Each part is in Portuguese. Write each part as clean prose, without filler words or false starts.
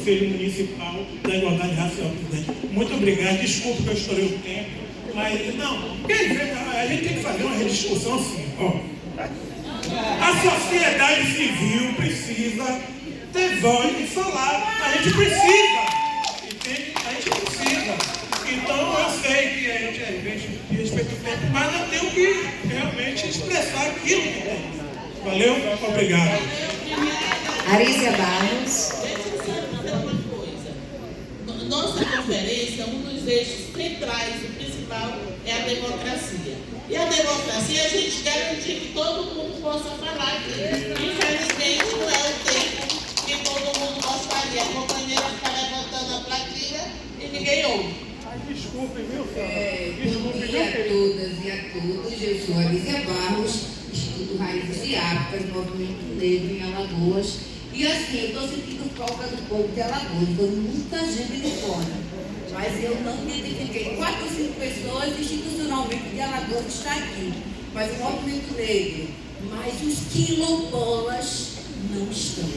Conselho Municipal da Igualdade Racial, presidente. Muito obrigado, desculpe que eu estourei o tempo, mas não, quer dizer, a gente tem que fazer uma rediscussão assim, ó. A sociedade civil precisa ter voz e falar, a gente precisa, entende? A gente precisa. Então eu sei que a gente às vezes respeita o tempo, mas eu tenho que realmente expressar aquilo que tem. Valeu? Obrigado. Arísia Barros. Nossa conferência, um dos eixos centrais, o principal, é a democracia. E a democracia, a gente garantir que todo mundo possa falar aqui. Infelizmente, não é o tempo que todo mundo gostaria. A companheira fica levantando a plaquinha e ninguém ouve. Desculpe, viu? Bom dia a todas e a todos. Eu sou Arísia Barros, Instituto Raízes de África, Movimento Negro em Alagoas. E assim, eu estou sentindo falta do povo de Alagoas, então muita gente de fora. Mas eu não identifiquei 4 ou 5 pessoas institucionalmente de Alagoas que está aqui. Mas o Movimento Negro, mas os quilombolas não estão.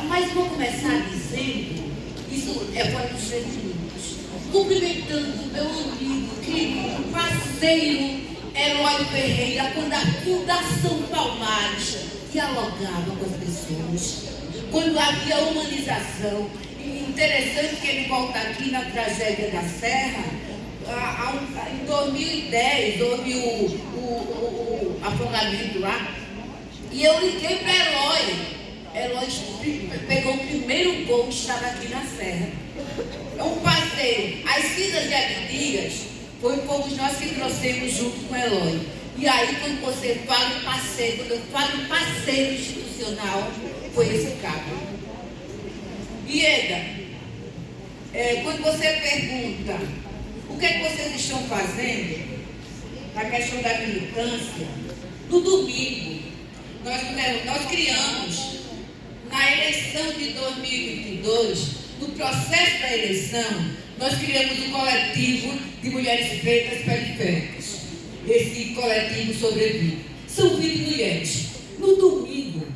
Mas vou começar dizendo, isso é fora dos 3 minutos, cumprimentando meu amigo, querido, parceiro, Eloy Ferreira, quando a Fundação Palmares dialogava com as pessoas, quando havia humanização. Interessante que ele volta aqui na tragédia da Serra. Em 2010 houve o afogamento lá, e eu liguei para Eloy. Eloy pegou o primeiro voo que estava aqui na Serra. É um passeio. As Cinzas de Abdias fomos nós que trouxemos junto com Eloy. E aí, quando você fala em parceiro, quando eu falo em parceiro institucional, foi esse cabo. Ieda, quando você pergunta o que é que vocês estão fazendo na questão da militância, no domingo, nós criamos, na eleição de 2022, no processo da eleição, nós criamos um coletivo de mulheres pretas periféricas. Esse coletivo sobrevive. São 20 mulheres. No domingo,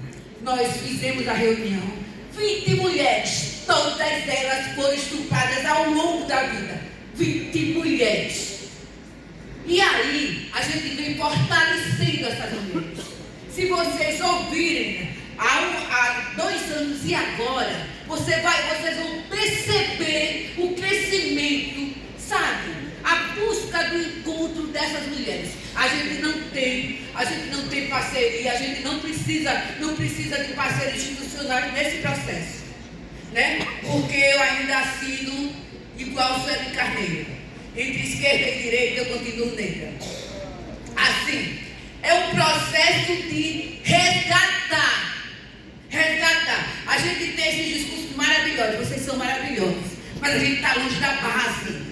nós fizemos a reunião. 20 mulheres, todas elas foram estupradas ao longo da vida. 20 mulheres. E aí, a gente vem fortalecendo essas mulheres. Se vocês ouvirem, há 2 anos e agora, vocês vão perceber o crescimento, sabe? A busca do encontro dessas mulheres. A gente não tem parceria, a gente não precisa de parceiros institucionais nesse processo, né? Porque eu ainda assino igual Sueli Carneiro. Entre esquerda e direita eu continuo negra. Assim, é um processo de resgatar. A gente tem esses discursos maravilhosos, vocês são maravilhosos, mas a gente está longe da base.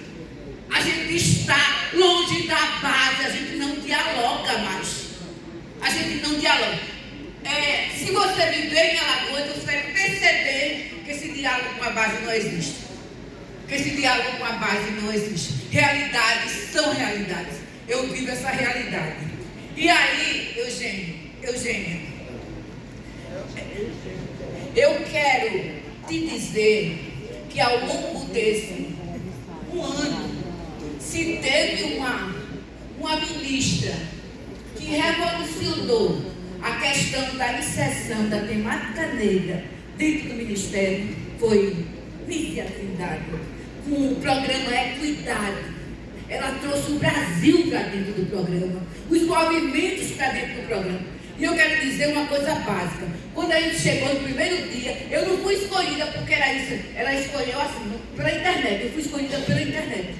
A gente está longe da base, a gente não dialoga mais. A gente não dialoga. Se você viver em Alagoas, você vai perceber que esse diálogo com a base não existe. Realidades são realidades. Eu vivo essa realidade. E aí, Eugênia, eu quero te dizer que ao longo desse um ano, se teve uma ministra que revolucionou a questão da inserção da temática negra dentro do Ministério, foi Nízia Trindade, com o programa Equidade. Ela trouxe o Brasil para dentro do programa, os movimentos para dentro do programa. E eu quero dizer uma coisa básica. Quando a gente chegou no primeiro dia, eu não fui escolhida porque era isso. Ela escolheu assim, pela internet. Eu fui escolhida pela internet.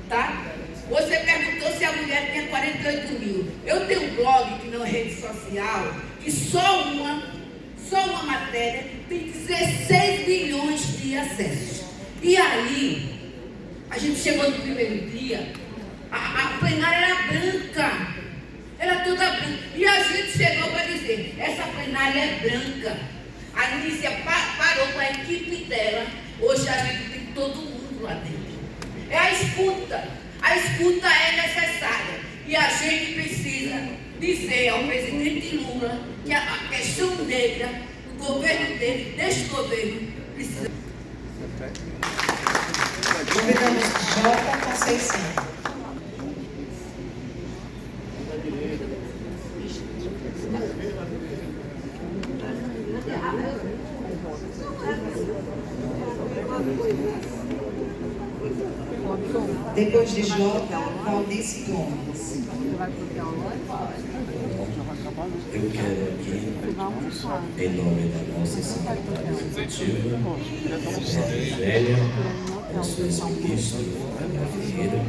Tá? Você perguntou se a mulher tinha 48 mil. Eu tenho um blog que não é rede social, que só uma matéria tem 16 milhões de acessos. E aí, a gente chegou no primeiro dia, a plenária era branca. Era toda branca. E a gente chegou para dizer, essa plenária é branca. A Nízia parou com a equipe dela. Hoje a gente tem todo mundo lá dentro. É a escuta. A escuta é necessária. E a gente precisa dizer ao presidente Lula que a questão negra, o governo dele, deste governo, precisa. Convidamos J. Conceição. Depois de J, Valdice Gomes. Eu quero aqui, em nome da nossa secretária executiva, Angélia, a sua ex-ministra, Ana Ferreira,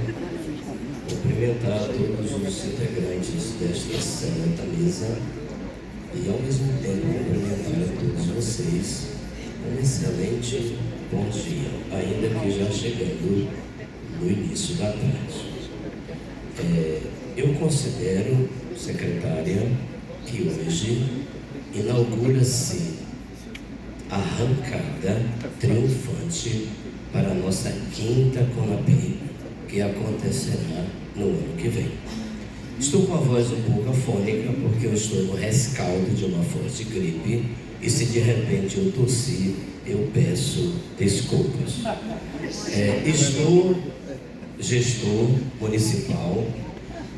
cumprimentar todos os integrantes desta santa mesa e, ao mesmo tempo, cumprimentar a todos vocês um excelente bom dia, ainda que já chegando no início da tarde. Eu considero, secretária, que hoje inaugura-se a arrancada triunfante para a nossa 5ª CONAPI, que acontecerá no ano que vem. Estou com a voz um pouco afônica porque eu estou no rescaldo de uma forte gripe e se de repente eu tossir, eu peço desculpas. Estou gestor municipal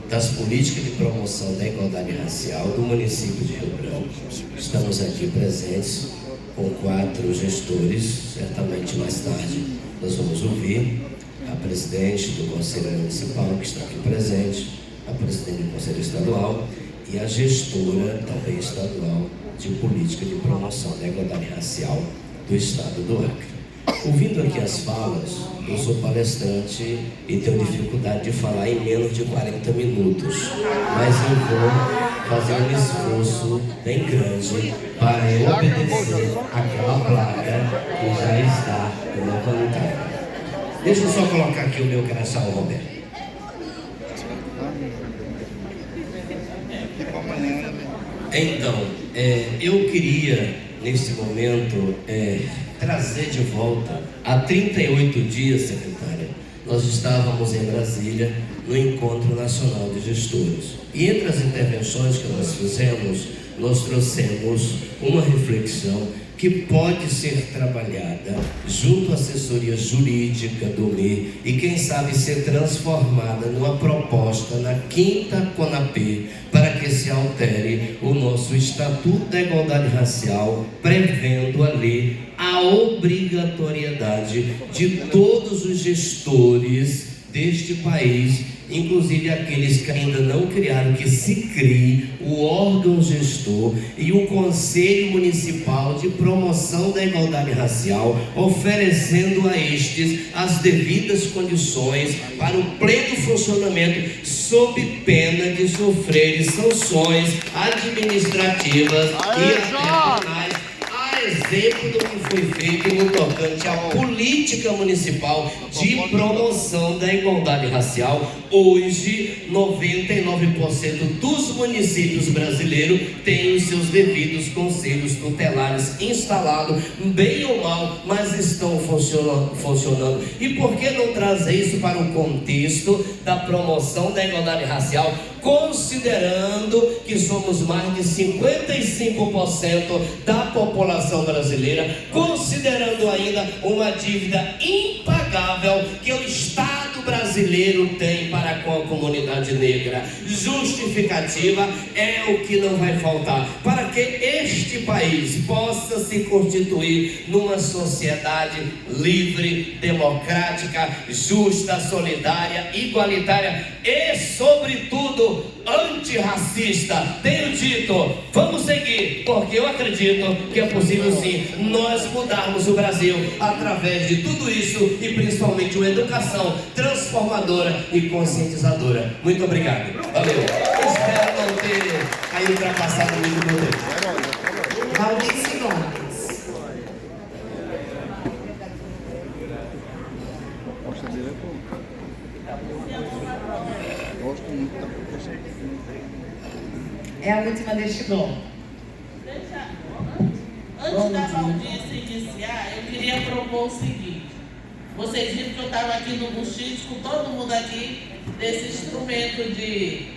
das políticas de promoção da igualdade racial do município de Rio Branco. Estamos aqui presentes com 4 gestores, certamente mais tarde nós vamos ouvir a presidente do Conselho Municipal, que está aqui presente, a presidente do Conselho Estadual e a gestora também estadual de política de promoção da igualdade racial do estado do Acre. Ouvindo aqui as falas, eu sou palestrante e tenho dificuldade de falar em menos de 40 minutos, mas eu vou fazer um esforço bem grande para obedecer àquela placa que já está levantada. Deixa eu só colocar aqui o meu crachá, Roberto. Então, eu queria, nesse momento, trazer de volta, há 38 dias, secretária, nós estávamos em Brasília, no Encontro Nacional de Gestores. E entre as intervenções que nós fizemos, nós trouxemos uma reflexão que pode ser trabalhada junto à assessoria jurídica do ME e quem sabe ser transformada numa proposta na 5ª CONAPI para que se altere o nosso Estatuto da Igualdade Racial, prevendo ali a obrigatoriedade de todos os gestores deste país, inclusive aqueles que ainda não criaram, que se crie o órgão gestor e o Conselho Municipal de Promoção da Igualdade Racial, oferecendo a estes as devidas condições para o pleno funcionamento, sob pena de sofrer sanções administrativas e até penais, exemplo do que foi feito no tocante à política municipal de promoção da igualdade racial. Hoje, 99% dos municípios brasileiros têm os seus devidos conselhos tutelares instalados, bem ou mal, mas estão funcionando. E por que não trazer isso para o contexto da promoção da igualdade racial, considerando que somos mais de 55% da população brasileira, considerando ainda uma dívida impagável que o Estado brasileiro tem para com a comunidade negra. Justificativa é o que não vai faltar para que este país possa se constituir numa sociedade livre, democrática, justa, solidária, igualitária e, sobretudo, antirracista. Tenho dito, vamos seguir, porque eu acredito que é possível sim nós mudarmos o Brasil através de tudo isso e principalmente uma educação transformadora e conscientizadora. Muito obrigado. Valeu. Espero não ter aí ultrapassado muito meu tempo. Valdice Gomes. É a última deste bloco. Antes da audiência iniciar, eu queria propor o seguinte. Vocês viram que eu estava aqui no Buchiche com todo mundo aqui desse instrumento de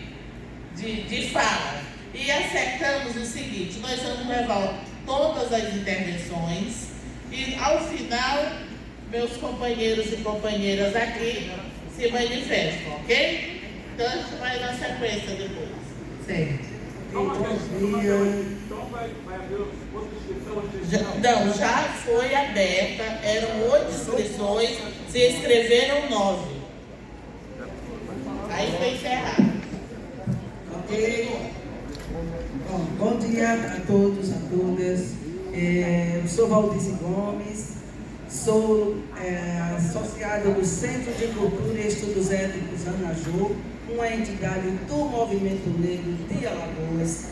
fala. E acertamos o seguinte: nós vamos levar todas as intervenções e, ao final, meus companheiros e companheiras aqui se manifestam, ok? Então a gente vai na sequência depois. Certo. Já foi aberta, eram 8 inscrições, se inscreveram 9. Aí foi encerrado. Ok. Bom dia a todos, a todas. Eu sou Valdice Gomes, sou associada do Centro de Cultura e Estudos Étnicos Anaju, uma entidade do Movimento Negro de Alagoas.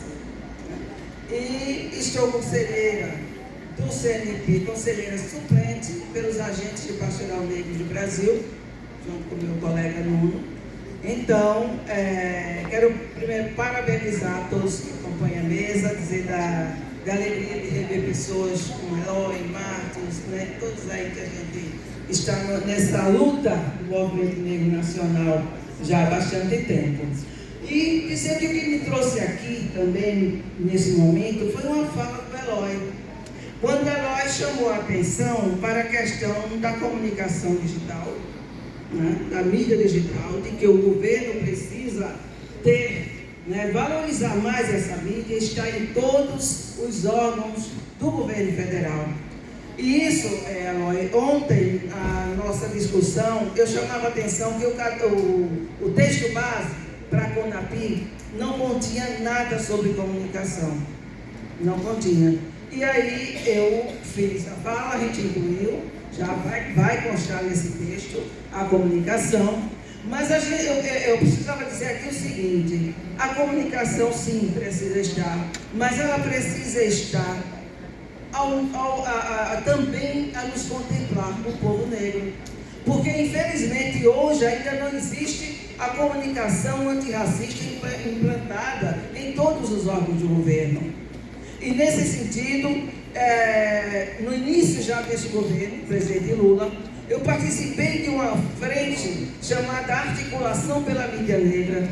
E estou conselheira do CNP, conselheira suplente pelos agentes de Pastoral Negro do Brasil, junto com meu colega Nuno. Então, quero primeiro parabenizar todos que acompanham a mesa, dizer da alegria de rever pessoas como Eloy, Martins, né, todos aí que a gente está nessa luta do Movimento Negro Nacional já há bastante tempo. E dizer que o que me trouxe aqui também, nesse momento, foi uma fala do Eloy. Quando Eloy chamou a atenção para a questão da comunicação digital, né, da mídia digital, de que o governo precisa ter, né, valorizar mais essa mídia, está em todos os órgãos do governo federal. E isso, Eloy, ontem, na nossa discussão, eu chamava a atenção que o texto base para a CONAPI não continha nada sobre comunicação. Não continha. E aí eu fiz a fala, a gente incluiu, já vai constar nesse texto a comunicação, mas eu precisava dizer aqui o seguinte: a comunicação sim precisa estar, mas ela precisa estar também a nos contemplar, o povo negro. Porque infelizmente hoje ainda não existe a comunicação antirracista implantada em todos os órgãos de governo. E nesse sentido, no início já deste governo, presidente Lula, eu participei de uma frente chamada Articulação pela Mídia Negra,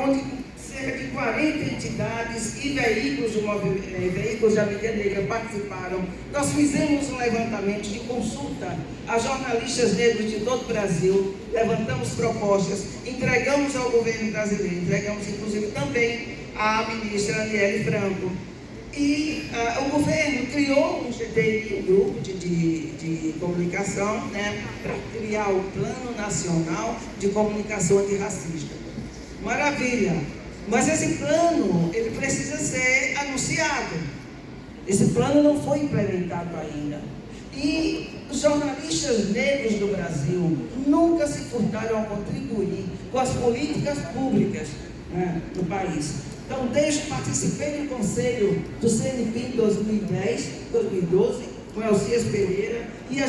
onde cerca de 40 entidades e veículos da mídia negra participaram. Nós fizemos um levantamento de consulta a jornalistas negros de todo o Brasil, levantamos propostas, entregamos ao governo brasileiro, entregamos inclusive também à ministra Aniele Franco. E o governo criou um GTI, um grupo de comunicação, né, para criar o Plano Nacional de Comunicação Antirracista. Maravilha! Mas esse plano, ele precisa ser anunciado. Esse plano não foi implementado ainda. E os jornalistas negros do Brasil nunca se furtaram a contribuir com as políticas públicas, né, no país. Então, desde que participei do conselho do CNP em 2012, com Elcias Pereira, e eu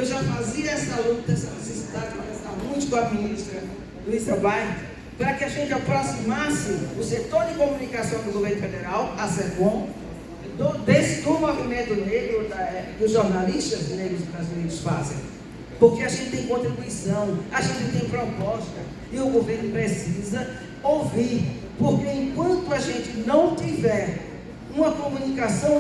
já fazia essa luta, essa necessidade de conversar muito com a ministra Luísa Bairro, para que a gente aproximasse o setor de comunicação do governo federal, a SECOM, do movimento negro, que os jornalistas negros brasileiros fazem. Porque a gente tem contribuição, a gente tem proposta, e o governo precisa ouvir. Porque enquanto a gente não tiver uma comunicação